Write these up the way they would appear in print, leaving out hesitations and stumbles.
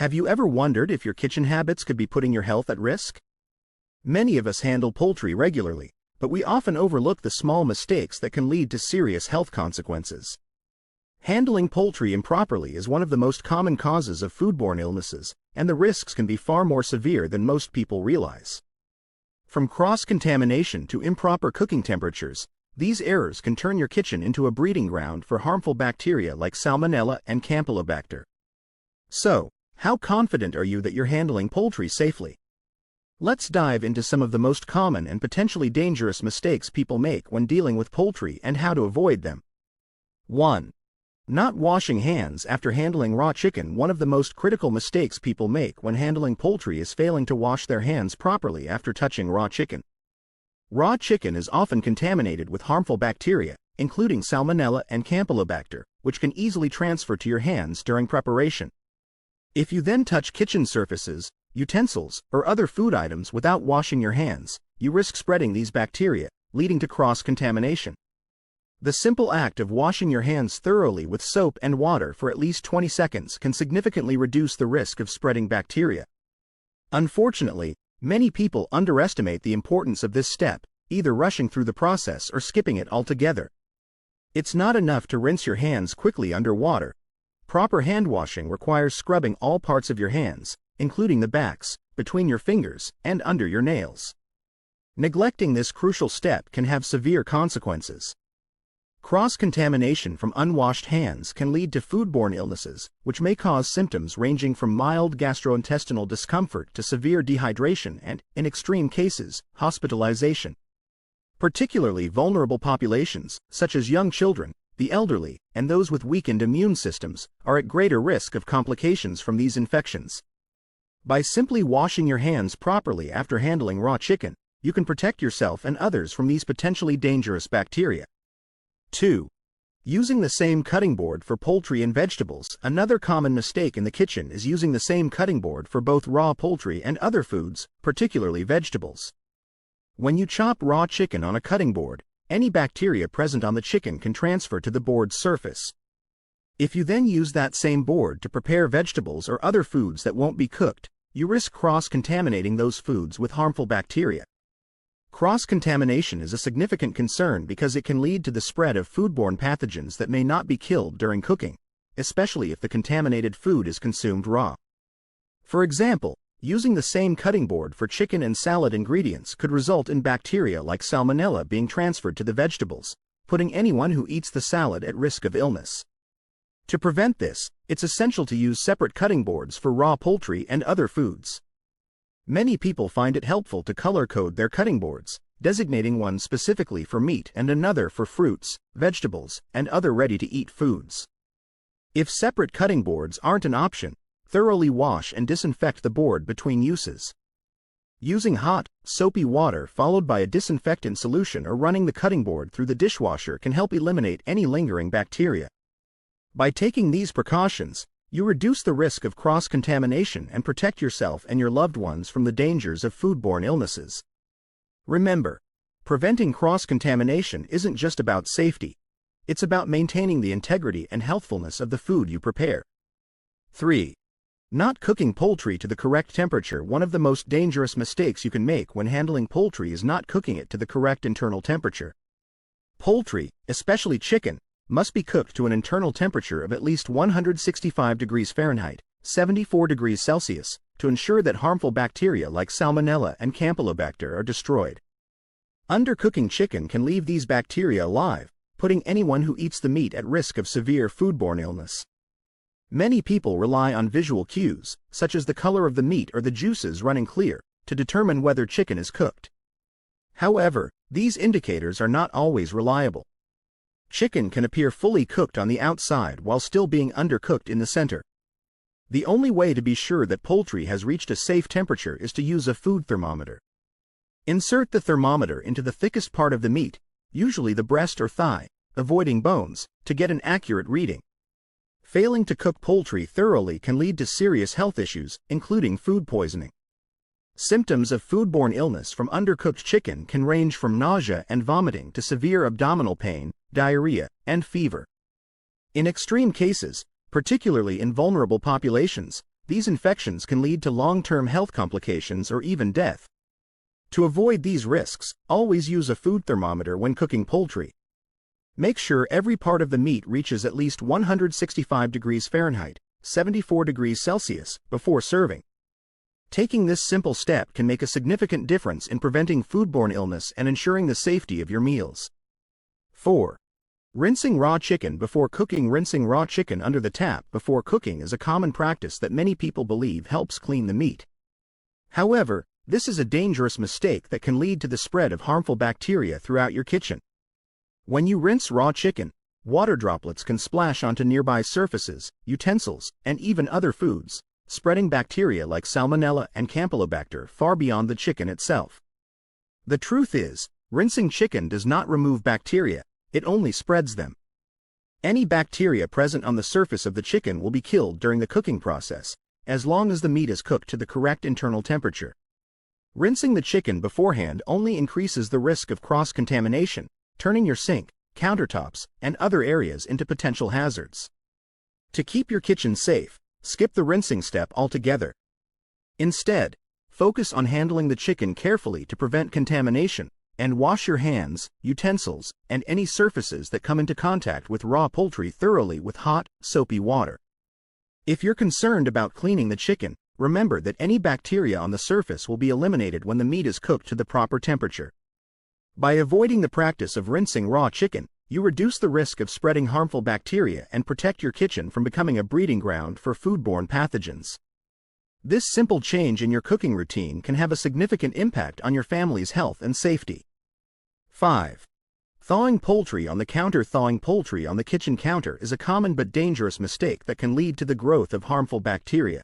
Have you ever wondered if your kitchen habits could be putting your health at risk? Many of us handle poultry regularly, but we often overlook the small mistakes that can lead to serious health consequences. Handling poultry improperly is one of the most common causes of foodborne illnesses, and the risks can be far more severe than most people realize. From cross-contamination to improper cooking temperatures, these errors can turn your kitchen into a breeding ground for harmful bacteria like Salmonella and Campylobacter. So, how confident are you that you're handling poultry safely? Let's dive into some of the most common and potentially dangerous mistakes people make when dealing with poultry and how to avoid them. 1. Not washing hands after handling raw chicken. One of the most critical mistakes people make when handling poultry is failing to wash their hands properly after touching raw chicken. Raw chicken is often contaminated with harmful bacteria, including Salmonella and Campylobacter, which can easily transfer to your hands during preparation. If you then touch kitchen surfaces, utensils, or other food items without washing your hands, you risk spreading these bacteria, leading to cross-contamination. The simple act of washing your hands thoroughly with soap and water for at least 20 seconds can significantly reduce the risk of spreading bacteria. Unfortunately, many people underestimate the importance of this step, either rushing through the process or skipping it altogether. It's not enough to rinse your hands quickly under water. Proper hand washing requires scrubbing all parts of your hands, including the backs, between your fingers, and under your nails. Neglecting this crucial step can have severe consequences. Cross-contamination from unwashed hands can lead to foodborne illnesses, which may cause symptoms ranging from mild gastrointestinal discomfort to severe dehydration and, in extreme cases, hospitalization. Particularly vulnerable populations, such as young children, the elderly, and those with weakened immune systems, are at greater risk of complications from these infections. By simply washing your hands properly after handling raw chicken, you can protect yourself and others from these potentially dangerous bacteria. 2. Using the same cutting board for poultry and vegetables. Another common mistake in the kitchen is using the same cutting board for both raw poultry and other foods, particularly vegetables. When you chop raw chicken on a cutting board, any bacteria present on the chicken can transfer to the board's surface. If you then use that same board to prepare vegetables or other foods that won't be cooked, you risk cross-contaminating those foods with harmful bacteria. Cross-contamination is a significant concern because it can lead to the spread of foodborne pathogens that may not be killed during cooking, especially if the contaminated food is consumed raw. For example, using the same cutting board for chicken and salad ingredients could result in bacteria like Salmonella being transferred to the vegetables, putting anyone who eats the salad at risk of illness. To prevent this, it's essential to use separate cutting boards for raw poultry and other foods. Many people find it helpful to color-code their cutting boards, designating one specifically for meat and another for fruits, vegetables, and other ready-to-eat foods. If separate cutting boards aren't an option, thoroughly wash and disinfect the board between uses. Using hot, soapy water followed by a disinfectant solution or running the cutting board through the dishwasher can help eliminate any lingering bacteria. By taking these precautions, you reduce the risk of cross-contamination and protect yourself and your loved ones from the dangers of foodborne illnesses. Remember, preventing cross-contamination isn't just about safety. It's about maintaining the integrity and healthfulness of the food you prepare. 3. Not cooking poultry to the correct temperature. One of the most dangerous mistakes you can make when handling poultry is not cooking it to the correct internal temperature. Poultry, especially chicken, must be cooked to an internal temperature of at least 165 degrees Fahrenheit, 74 degrees Celsius, to ensure that harmful bacteria like Salmonella and Campylobacter are destroyed. Undercooking chicken can leave these bacteria alive, putting anyone who eats the meat at risk of severe foodborne illness. Many people rely on visual cues, such as the color of the meat or the juices running clear, to determine whether chicken is cooked. However, these indicators are not always reliable. Chicken can appear fully cooked on the outside while still being undercooked in the center. The only way to be sure that poultry has reached a safe temperature is to use a food thermometer. Insert the thermometer into the thickest part of the meat, usually the breast or thigh, avoiding bones, to get an accurate reading. Failing to cook poultry thoroughly can lead to serious health issues, including food poisoning. Symptoms of foodborne illness from undercooked chicken can range from nausea and vomiting to severe abdominal pain, diarrhea, and fever. In extreme cases, particularly in vulnerable populations, these infections can lead to long-term health complications or even death. To avoid these risks, always use a food thermometer when cooking poultry. Make sure every part of the meat reaches at least 165 degrees Fahrenheit, 74 degrees Celsius, before serving. Taking this simple step can make a significant difference in preventing foodborne illness and ensuring the safety of your meals. 4. Rinsing raw chicken before cooking. Rinsing raw chicken under the tap before cooking is a common practice that many people believe helps clean the meat. However, this is a dangerous mistake that can lead to the spread of harmful bacteria throughout your kitchen. When you rinse raw chicken, water droplets can splash onto nearby surfaces, utensils, and even other foods, spreading bacteria like Salmonella and Campylobacter far beyond the chicken itself. The truth is, rinsing chicken does not remove bacteria, it only spreads them. Any bacteria present on the surface of the chicken will be killed during the cooking process, as long as the meat is cooked to the correct internal temperature. Rinsing the chicken beforehand only increases the risk of cross-contamination, turning your sink, countertops, and other areas into potential hazards. To keep your kitchen safe, skip the rinsing step altogether. Instead, focus on handling the chicken carefully to prevent contamination, and wash your hands, utensils, and any surfaces that come into contact with raw poultry thoroughly with hot, soapy water. If you're concerned about cleaning the chicken, remember that any bacteria on the surface will be eliminated when the meat is cooked to the proper temperature. By avoiding the practice of rinsing raw chicken, you reduce the risk of spreading harmful bacteria and protect your kitchen from becoming a breeding ground for foodborne pathogens. This simple change in your cooking routine can have a significant impact on your family's health and safety. 5. Thawing poultry on the counter. Thawing poultry on the kitchen counter is a common but dangerous mistake that can lead to the growth of harmful bacteria.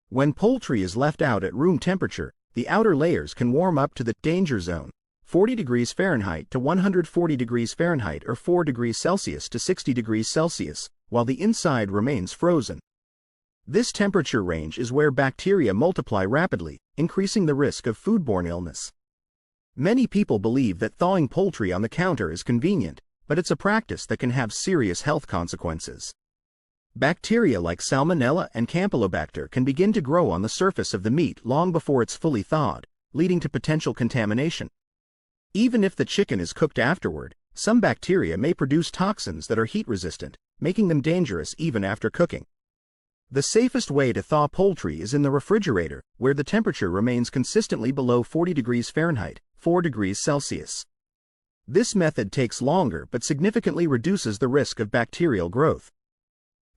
When poultry is left out at room temperature, the outer layers can warm up to the danger zone, 40 degrees Fahrenheit to 140 degrees Fahrenheit or 4 degrees Celsius to 60 degrees Celsius, while the inside remains frozen. This temperature range is where bacteria multiply rapidly, increasing the risk of foodborne illness. Many people believe that thawing poultry on the counter is convenient, but it's a practice that can have serious health consequences. Bacteria like Salmonella and Campylobacter can begin to grow on the surface of the meat long before it's fully thawed, leading to potential contamination. Even if the chicken is cooked afterward, some bacteria may produce toxins that are heat-resistant, making them dangerous even after cooking. The safest way to thaw poultry is in the refrigerator, where the temperature remains consistently below 40 degrees Fahrenheit, 4 degrees Celsius. This method takes longer but significantly reduces the risk of bacterial growth.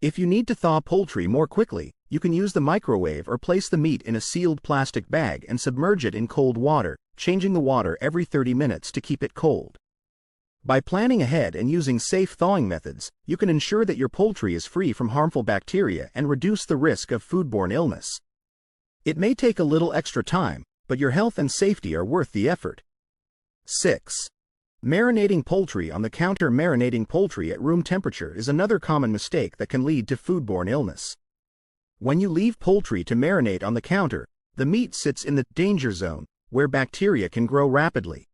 If you need to thaw poultry more quickly, you can use the microwave or place the meat in a sealed plastic bag and submerge it in cold water, changing the water every 30 minutes to keep it cold. By planning ahead and using safe thawing methods, you can ensure that your poultry is free from harmful bacteria and reduce the risk of foodborne illness. It may take a little extra time, but your health and safety are worth the effort. 6. Marinating poultry on the counter. Marinating poultry at room temperature is another common mistake that can lead to foodborne illness. When you leave poultry to marinate on the counter, the meat sits in the danger zone, where bacteria can grow rapidly.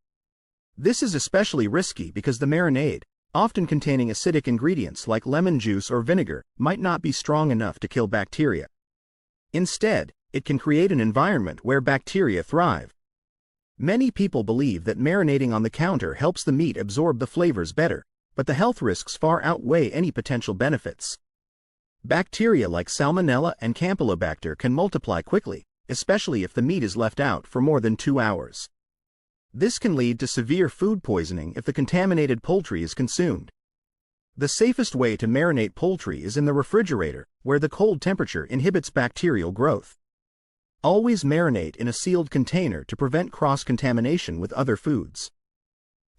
This is especially risky because the marinade, often containing acidic ingredients like lemon juice or vinegar, might not be strong enough to kill bacteria. Instead, it can create an environment where bacteria thrive. Many people believe that marinating on the counter helps the meat absorb the flavors better, but the health risks far outweigh any potential benefits. Bacteria like Salmonella and Campylobacter can multiply quickly, especially if the meat is left out for more than 2 hours. This can lead to severe food poisoning if the contaminated poultry is consumed. The safest way to marinate poultry is in the refrigerator, where the cold temperature inhibits bacterial growth. Always marinate in a sealed container to prevent cross-contamination with other foods.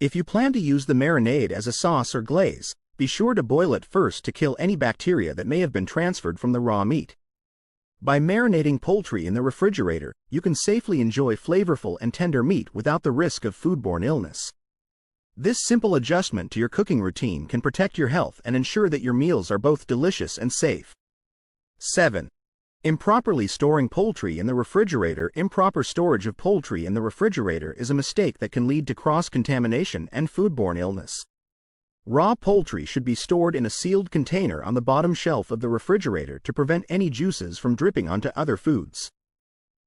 If you plan to use the marinade as a sauce or glaze, be sure to boil it first to kill any bacteria that may have been transferred from the raw meat. By marinating poultry in the refrigerator, you can safely enjoy flavorful and tender meat without the risk of foodborne illness. This simple adjustment to your cooking routine can protect your health and ensure that your meals are both delicious and safe. 7. Improperly storing poultry in the refrigerator. Improper storage of poultry in the refrigerator is a mistake that can lead to cross-contamination and foodborne illness. Raw poultry should be stored in a sealed container on the bottom shelf of the refrigerator to prevent any juices from dripping onto other foods.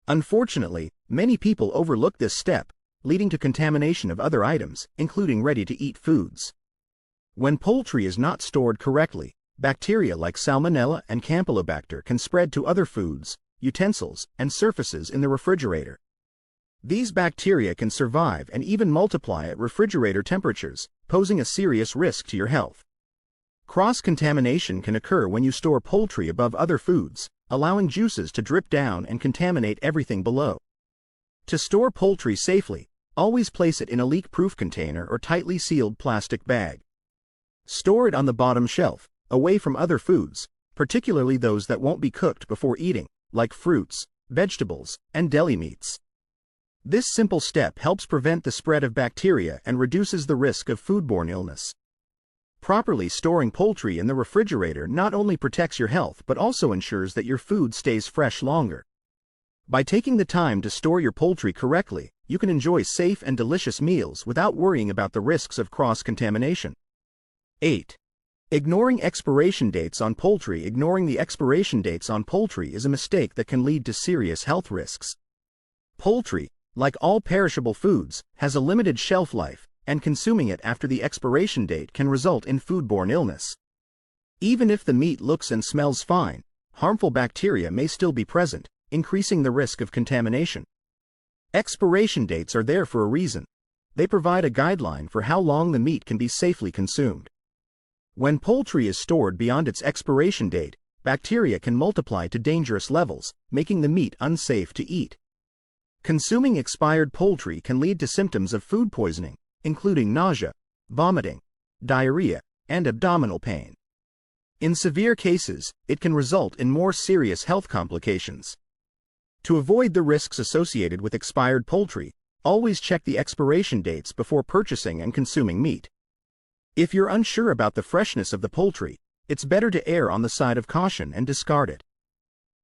Unfortunately, many people overlook this step, leading to contamination of other items, including ready-to-eat foods. When poultry is not stored correctly, bacteria like Salmonella and Campylobacter can spread to other foods, utensils, and surfaces in the refrigerator. These bacteria can survive and even multiply at refrigerator temperatures, posing a serious risk to your health. Cross-contamination can occur when you store poultry above other foods, allowing juices to drip down and contaminate everything below. To store poultry safely, always place it in a leak-proof container or tightly sealed plastic bag. Store it on the bottom shelf, away from other foods, particularly those that won't be cooked before eating, like fruits, vegetables, and deli meats. This simple step helps prevent the spread of bacteria and reduces the risk of foodborne illness. Properly storing poultry in the refrigerator not only protects your health but also ensures that your food stays fresh longer. By taking the time to store your poultry correctly, you can enjoy safe and delicious meals without worrying about the risks of cross-contamination. 8. Ignoring expiration dates on poultry. Ignoring the expiration dates on poultry is a mistake that can lead to serious health risks. Poultry, like all perishable foods, has a limited shelf life, and consuming it after the expiration date can result in foodborne illness. Even if the meat looks and smells fine, harmful bacteria may still be present, increasing the risk of contamination. Expiration dates are there for a reason. They provide a guideline for how long the meat can be safely consumed. When poultry is stored beyond its expiration date, bacteria can multiply to dangerous levels, making the meat unsafe to eat. Consuming expired poultry can lead to symptoms of food poisoning, including nausea, vomiting, diarrhea, and abdominal pain. In severe cases, it can result in more serious health complications. To avoid the risks associated with expired poultry, always check the expiration dates before purchasing and consuming meat. If you're unsure about the freshness of the poultry, it's better to err on the side of caution and discard it.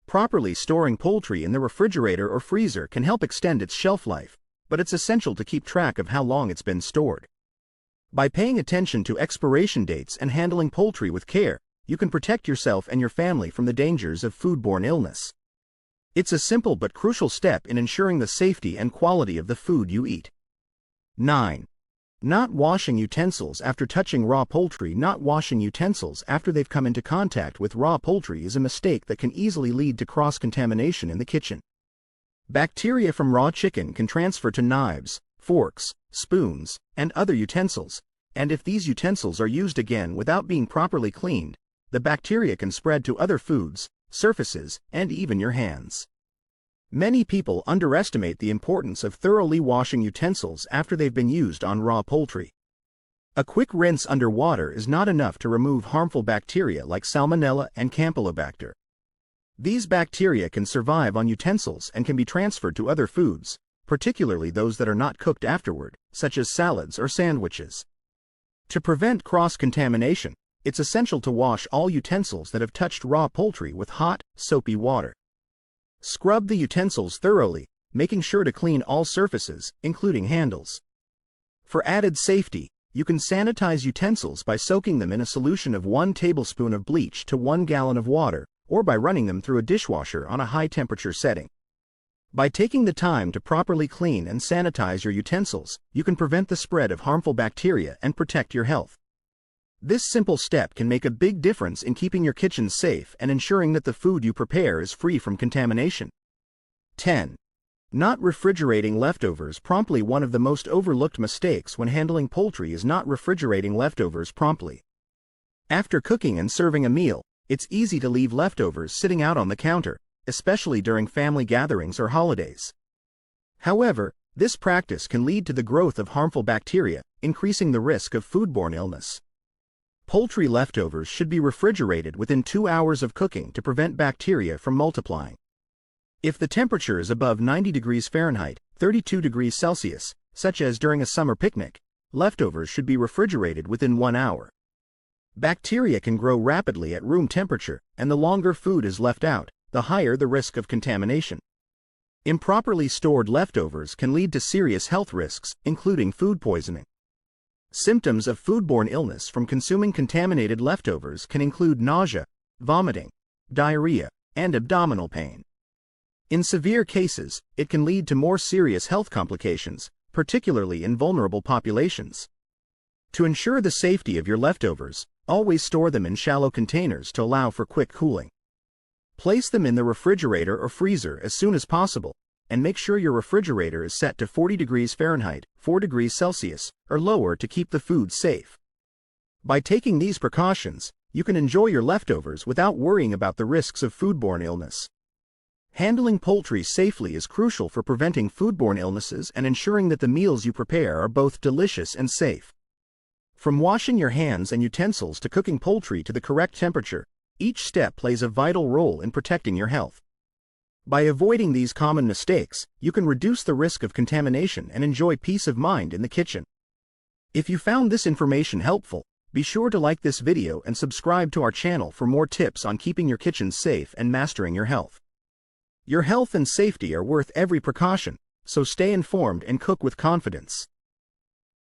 Properly storing poultry in the refrigerator or freezer can help extend its shelf life, but it's essential to keep track of how long it's been stored. By paying attention to expiration dates and handling poultry with care, you can protect yourself and your family from the dangers of foodborne illness. It's a simple but crucial step in ensuring the safety and quality of the food you eat. 9. Not washing utensils after touching raw poultry. Not washing utensils after they've come into contact with raw poultry is a mistake that can easily lead to cross-contamination in the kitchen. Bacteria from raw chicken can transfer to knives, forks, spoons, and other utensils, and if these utensils are used again without being properly cleaned, the bacteria can spread to other foods, surfaces, and even your hands. Many people underestimate the importance of thoroughly washing utensils after they've been used on raw poultry. A quick rinse under water is not enough to remove harmful bacteria like Salmonella and Campylobacter. These bacteria can survive on utensils and can be transferred to other foods, particularly those that are not cooked afterward, such as salads or sandwiches. To prevent cross-contamination, it's essential to wash all utensils that have touched raw poultry with hot, soapy water. Scrub the utensils thoroughly, making sure to clean all surfaces, including handles. For added safety, you can sanitize utensils by soaking them in a solution of 1 tablespoon of bleach to 1 gallon of water, or by running them through a dishwasher on a high-temperature setting. By taking the time to properly clean and sanitize your utensils, you can prevent the spread of harmful bacteria and protect your health. This simple step can make a big difference in keeping your kitchen safe and ensuring that the food you prepare is free from contamination. 10. Not refrigerating leftovers promptly. One of the most overlooked mistakes when handling poultry is not refrigerating leftovers promptly. After cooking and serving a meal, it's easy to leave leftovers sitting out on the counter, especially during family gatherings or holidays. However, this practice can lead to the growth of harmful bacteria, increasing the risk of foodborne illness. Poultry leftovers should be refrigerated within 2 hours of cooking to prevent bacteria from multiplying. If the temperature is above 90 degrees Fahrenheit, 32 degrees Celsius, such as during a summer picnic, leftovers should be refrigerated within 1 hour. Bacteria can grow rapidly at room temperature, and the longer food is left out, the higher the risk of contamination. Improperly stored leftovers can lead to serious health risks, including food poisoning. Symptoms of foodborne illness from consuming contaminated leftovers can include nausea, vomiting, diarrhea, and abdominal pain. In severe cases, it can lead to more serious health complications, particularly in vulnerable populations. To ensure the safety of your leftovers, always store them in shallow containers to allow for quick cooling. Place them in the refrigerator or freezer as soon as possible, and make sure your refrigerator is set to 40 degrees Fahrenheit, 4 degrees Celsius, or lower to keep the food safe. By taking these precautions, you can enjoy your leftovers without worrying about the risks of foodborne illness. Handling poultry safely is crucial for preventing foodborne illnesses and ensuring that the meals you prepare are both delicious and safe. From washing your hands and utensils to cooking poultry to the correct temperature, each step plays a vital role in protecting your health. By avoiding these common mistakes, you can reduce the risk of contamination and enjoy peace of mind in the kitchen. If you found this information helpful, be sure to like this video and subscribe to our channel for more tips on keeping your kitchen safe and mastering your health. Your health and safety are worth every precaution, so stay informed and cook with confidence.